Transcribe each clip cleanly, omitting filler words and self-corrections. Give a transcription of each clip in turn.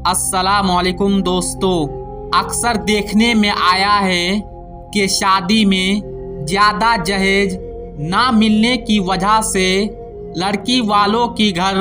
अस्सलामुअलैकुम दोस्तों, अक्सर देखने में आया है कि शादी में ज़्यादा जहेज ना मिलने की वजह से लड़की वालों की घर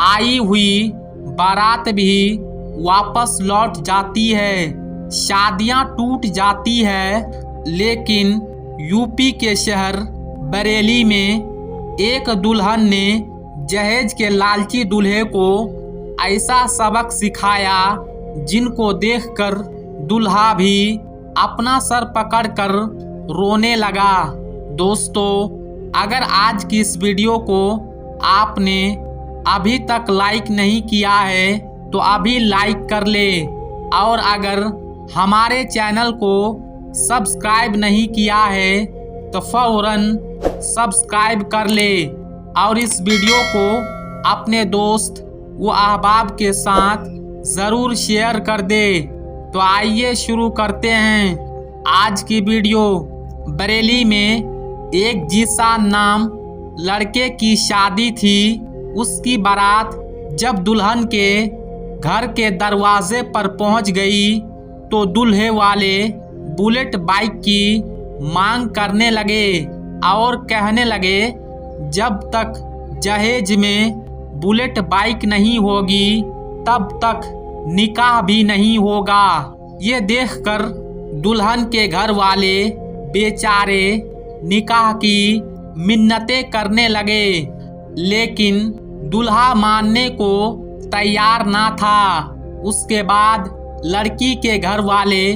आई हुई बारात भी वापस लौट जाती है, शादियां टूट जाती है। लेकिन यूपी के शहर बरेली में एक दुल्हन ने जहेज के लालची दूल्हे को ऐसा सबक सिखाया जिनको देखकर दूल्हा भी अपना सर पकड़कर रोने लगा। दोस्तों, अगर आज की इस वीडियो को आपने अभी तक लाइक नहीं किया है तो अभी लाइक कर ले, और अगर हमारे चैनल को सब्सक्राइब नहीं किया है तो फौरन सब्सक्राइब कर ले और इस वीडियो को अपने दोस्त व अहबाब के साथ ज़रूर शेयर कर दे। तो आइए शुरू करते हैं आज की वीडियो। बरेली में एक जीशान नाम लड़के की शादी थी। उसकी बारात जब दुल्हन के घर के दरवाजे पर पहुंच गई तो दूल्हे वाले बुलेट बाइक की मांग करने लगे और कहने लगे, जब तक जहेज में बुलेट बाइक नहीं होगी तब तक निकाह भी नहीं होगा। ये देखकर दुल्हन के घर वाले बेचारे निकाह की मिन्नतें करने लगे, लेकिन दूल्हा मानने को तैयार ना था। उसके बाद लड़की के घर वाले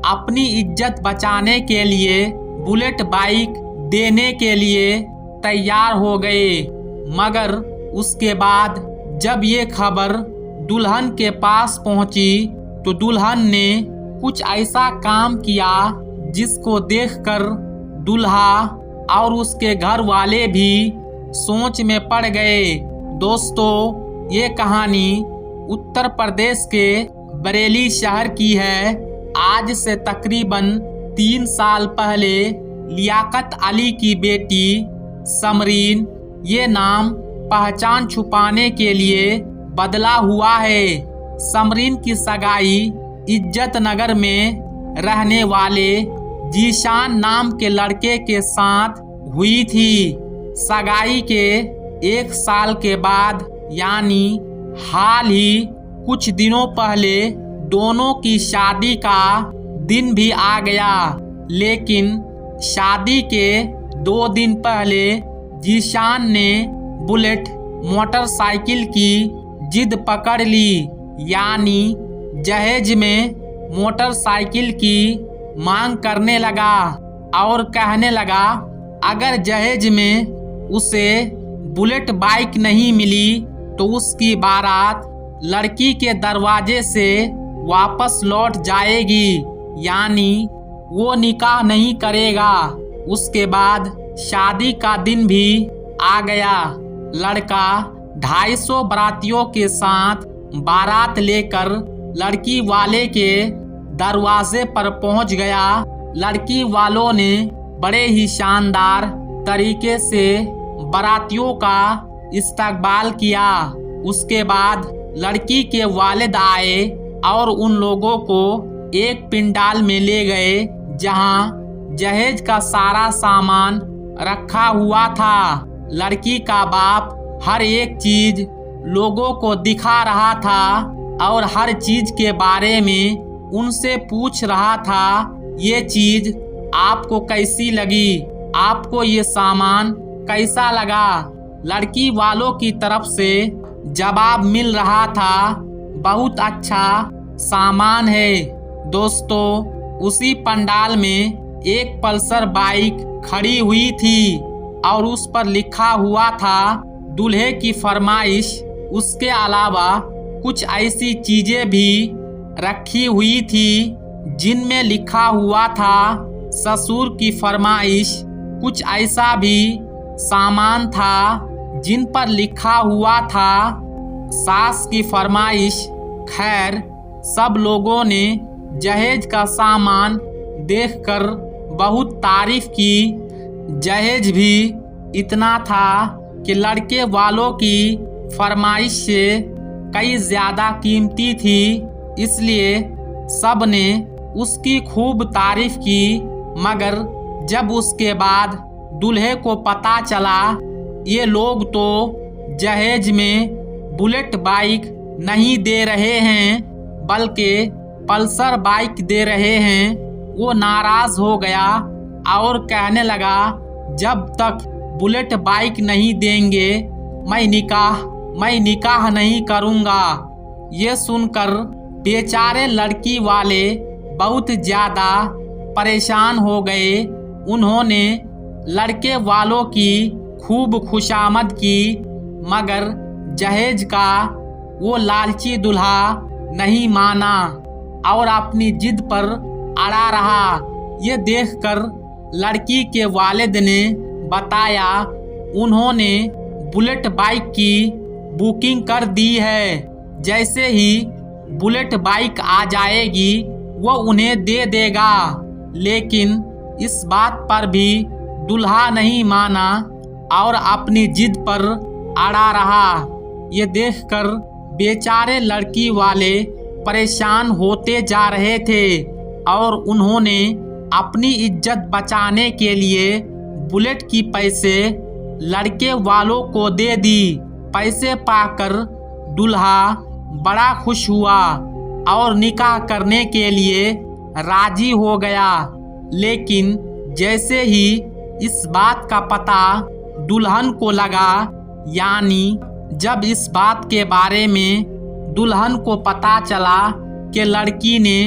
अपनी इज्जत बचाने के लिए बुलेट बाइक देने के लिए तैयार हो गए। मगर उसके बाद जब ये खबर दुल्हन के पास पहुंची तो दुल्हन ने कुछ ऐसा काम किया जिसको देखकर दूल्हा और उसके घर वाले भी सोच में पड़ गए। दोस्तों, ये कहानी उत्तर प्रदेश के बरेली शहर की है। आज से तकरीबन 3 साल पहले लियाकत अली की बेटी समरीन, ये नाम पहचान छुपाने के लिए बदला हुआ है। समरीन की सगाई इज्जत नगर में रहने वाले जीशान नाम के लड़के के साथ हुई थी। सगाई के 1 साल के बाद यानी हाल ही कुछ दिनों पहले दोनों की शादी का दिन भी आ गया। लेकिन शादी के 2 दिन पहले जीशान ने बुलेट मोटरसाइकिल की जिद पकड़ ली, यानी जहेज में मोटरसाइकिल की मांग करने लगा और कहने लगा, अगर जहेज में उसे बुलेट बाइक नहीं मिली तो उसकी बारात लड़की के दरवाजे से वापस लौट जाएगी, यानी वो निकाह नहीं करेगा। उसके बाद शादी का दिन भी आ गया। लड़का 250 बारातियों के साथ बारात लेकर लड़की वाले के दरवाजे पर पहुंच गया। लड़की वालों ने बड़े ही शानदार तरीके से बारातियों का इस्तकबाल किया। उसके बाद लड़की के वालिद आए और उन लोगों को एक पिंडाल में ले गए जहां जहेज का सारा सामान रखा हुआ था। लड़की का बाप हर एक चीज लोगों को दिखा रहा था और हर चीज के बारे में उनसे पूछ रहा था, ये चीज आपको कैसी लगी, आपको ये सामान कैसा लगा। लड़की वालों की तरफ से जवाब मिल रहा था, बहुत अच्छा सामान है। दोस्तों, उसी पंडाल में एक पल्सर बाइक खड़ी हुई थी और उस पर लिखा हुआ था दूल्हे की फरमाइश। उसके अलावा कुछ ऐसी चीजें भी रखी हुई थी जिनमें लिखा हुआ था ससुर की फरमाइश। कुछ ऐसा भी सामान था जिन पर लिखा हुआ था सास की फरमाइश। खैर, सब लोगों ने जहेज का सामान देखकर बहुत तारीफ की। जहेज भी इतना था कि लड़के वालों की फरमाइश से कई ज्यादा कीमती थी, इसलिए सब ने उसकी खूब तारीफ की। मगर जब उसके बाद दूल्हे को पता चला ये लोग तो जहेज में बुलेट बाइक नहीं दे रहे हैं बल्कि पल्सर बाइक दे रहे हैं, वो नाराज हो गया और कहने लगा, जब तक बुलेट बाइक नहीं देंगे मैं निकाह नहीं करूँगा। ये सुनकर बेचारे लड़की वाले बहुत ज़्यादा परेशान हो गए। उन्होंने लड़के वालों की खूब खुशामद की, मगर जहेज का वो लालची दूल्हा नहीं माना और अपनी जिद पर अड़ा रहा। ये देखकर लड़की के वालिद ने बताया उन्होंने बुलेट बाइक की बुकिंग कर दी है, जैसे ही बुलेट बाइक आ जाएगी वो उन्हें दे देगा। लेकिन इस बात पर भी दूल्हा नहीं माना और अपनी जिद पर अड़ा रहा। ये देखकर बेचारे लड़की वाले परेशान होते जा रहे थे और उन्होंने अपनी इज्जत बचाने के लिए बुलेट की पैसे लड़के वालों को दे दी। पैसे पाकर दूल्हा बड़ा खुश हुआ और निकाह करने के लिए राजी हो गया। लेकिन जैसे ही इस बात का पता दुल्हन को लगा, यानी जब इस बात के बारे में दुल्हन को पता चला कि लड़की ने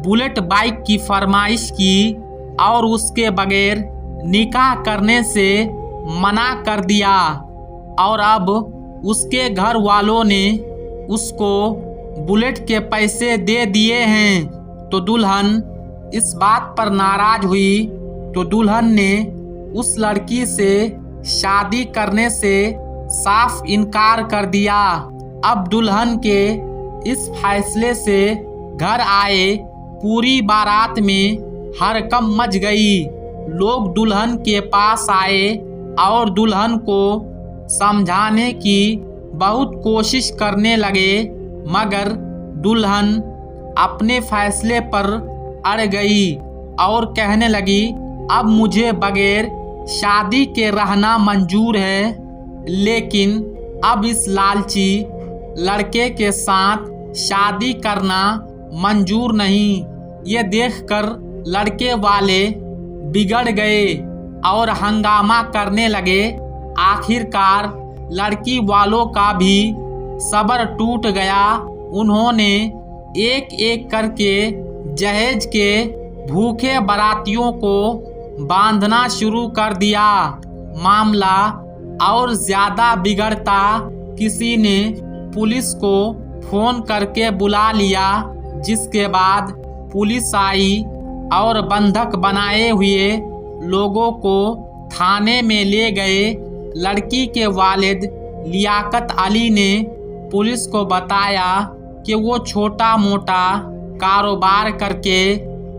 बुलेट बाइक की फरमाइश की और उसके बगैर निकाह करने से मना कर दिया और अब उसके घर वालों ने उसको बुलेट के पैसे दे दिए हैं, तो दुल्हन इस बात पर नाराज हुई। तो दुल्हन ने उस लड़की से शादी करने से साफ इनकार कर दिया। अब दुल्हन के इस फैसले से घर आए पूरी बारात में हड़कंप मच गई। लोग दुल्हन के पास आए और दुल्हन को समझाने की बहुत कोशिश करने लगे, मगर दुल्हन अपने फैसले पर अड़ गई और कहने लगी, अब मुझे बगैर शादी के रहना मंजूर है, लेकिन अब इस लालची लड़के के साथ शादी करना मंजूर नहीं। ये देखकर लड़के वाले बिगड़ गए और हंगामा करने लगे। आखिरकार लड़की वालों का भी सब्र टूट गया। उन्होंने एक एक करके जहेज के भूखे बारातियों को बांधना शुरू कर दिया। मामला और ज्यादा बिगड़ता किसी ने पुलिस को फोन करके बुला लिया, जिसके बाद पुलिस आई और बंधक बनाए हुए लोगों को थाने में ले गए। लड़की के वालिद लियाकत अली ने पुलिस को बताया कि वो छोटा मोटा कारोबार करके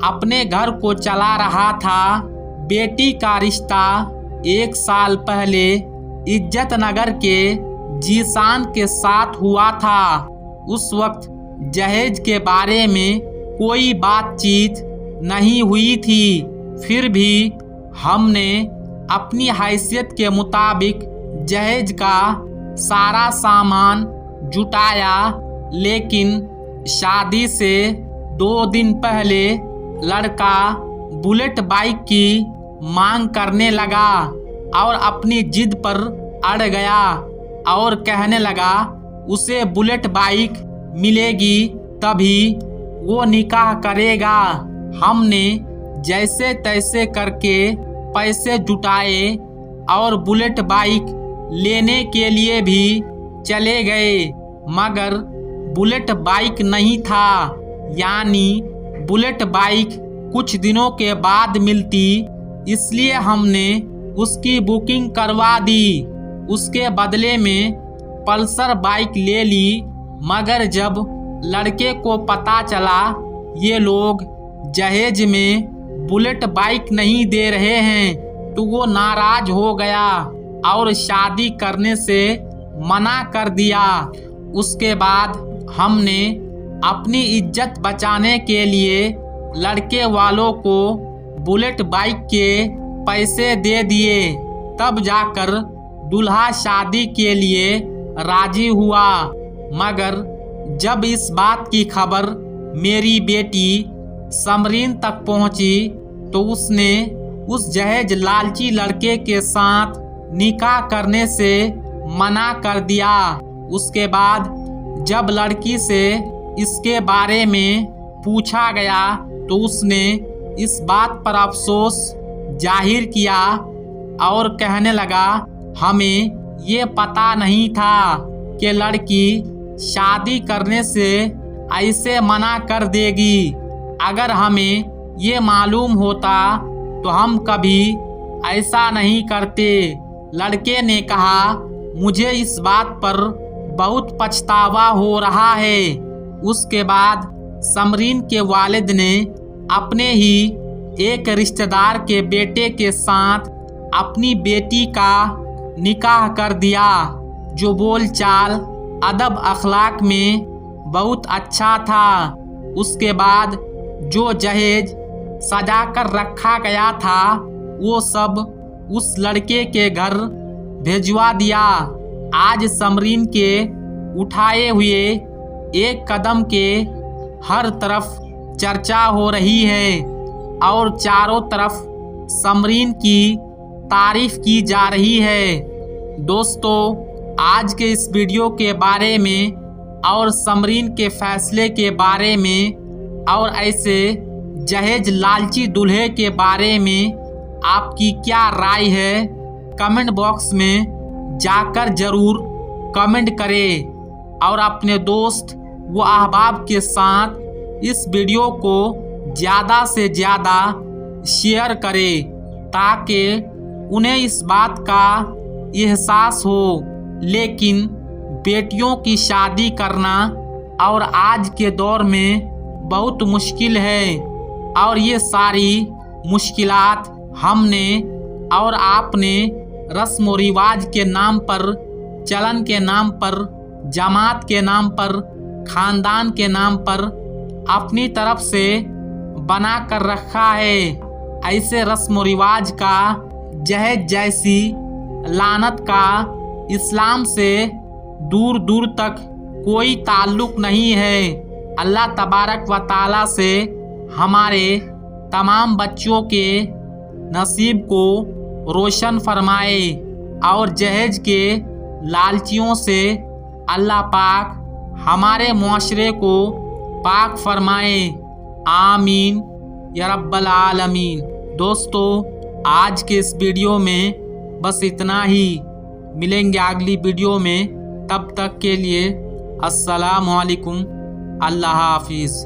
अपने घर को चला रहा था। बेटी का रिश्ता 1 साल पहले इज्जत नगर के जीशान के साथ हुआ था। उस वक्त जहेज के बारे में कोई बातचीत नहीं हुई थी, फिर भी हमने अपनी हैसियत के मुताबिक जहेज का सारा सामान जुटाया। लेकिन शादी से 2 दिन पहले लड़का बुलेट बाइक की मांग करने लगा और अपनी जिद पर अड़ गया और कहने लगा उसे बुलेट बाइक मिलेगी तभी वो निकाह करेगा। हमने जैसे तैसे करके पैसे जुटाए और बुलेट बाइक लेने के लिए भी चले गए, मगर बुलेट बाइक नहीं था। यानी बुलेट बाइक कुछ दिनों के बाद मिलती, इसलिए हमने उसकी बुकिंग करवा दी। उसके बदले में पल्सर बाइक ले ली, मगर जब लड़के को पता चला ये लोग जहेज में बुलेट बाइक नहीं दे रहे हैं, तो वो नाराज हो गया और शादी करने से मना कर दिया। उसके बाद हमने अपनी इज्जत बचाने के लिए लड़के वालों को बुलेट बाइक के पैसे दे दिए। तब जाकर दूल्हा शादी के लिए राजी हुआ। मगर जब इस बात की खबर मेरी बेटी समरीन तक पहुंची तो उसने उस जहेज लालची लड़के के साथ निकाह करने से मना कर दिया। उसके बाद जब लड़की से इसके बारे में पूछा गया तो उसने इस बात पर अफसोस जाहिर किया और कहने लगा, हमें ये पता नहीं था कि लड़की शादी करने से ऐसे मना कर देगी। अगर हमें ये मालूम होता तो हम कभी ऐसा नहीं करते। लड़के ने कहा, मुझे इस बात पर बहुत पछतावा हो रहा है। उसके बाद समरीन के वालिद ने अपने ही एक रिश्तेदार के बेटे के साथ अपनी बेटी का निकाह कर दिया, जो बोलचाल अदब अखलाक में बहुत अच्छा था। उसके बाद जो जहेज सजा कर रखा गया था वो सब उस लड़के के घर भेजवा दिया। आज समरीन के उठाए हुए एक कदम के हर तरफ चर्चा हो रही है और चारों तरफ समरीन की तारीफ की जा रही है। दोस्तों, आज के इस वीडियो के बारे में और समरीन के फैसले के बारे में और ऐसे जहेज लालची दूल्हे के बारे में आपकी क्या राय है, कमेंट बॉक्स में जाकर जरूर कमेंट करें और अपने दोस्त व अहबाब के साथ इस वीडियो को ज़्यादा से ज़्यादा शेयर करें ताकि उन्हें इस बात का एहसास हो। लेकिन बेटियों की शादी करना और आज के दौर में बहुत मुश्किल है और ये सारी मुश्किलात हमने और आपने रस्म व रिवाज के नाम पर, चलन के नाम पर, जमात के नाम पर, खानदान के नाम पर अपनी तरफ से बना कर रखा है। ऐसे रस्म व रिवाज का जहेज जैसी लानत का इस्लाम से दूर दूर तक कोई ताल्लुक नहीं है। अल्लाह तबारक व ताला से हमारे तमाम बच्चों के नसीब को रोशन फरमाए और जहेज के लालचियों से अल्लाह पाक हमारे मुआशरे को पाक फरमाए। आमीन या रब्बल आलमीन। दोस्तों, आज के इस वीडियो में बस इतना ही। मिलेंगे अगली वीडियो में, तब तक के लिए अस्सलामु अलैकुम, अल्लाह हाफिज़।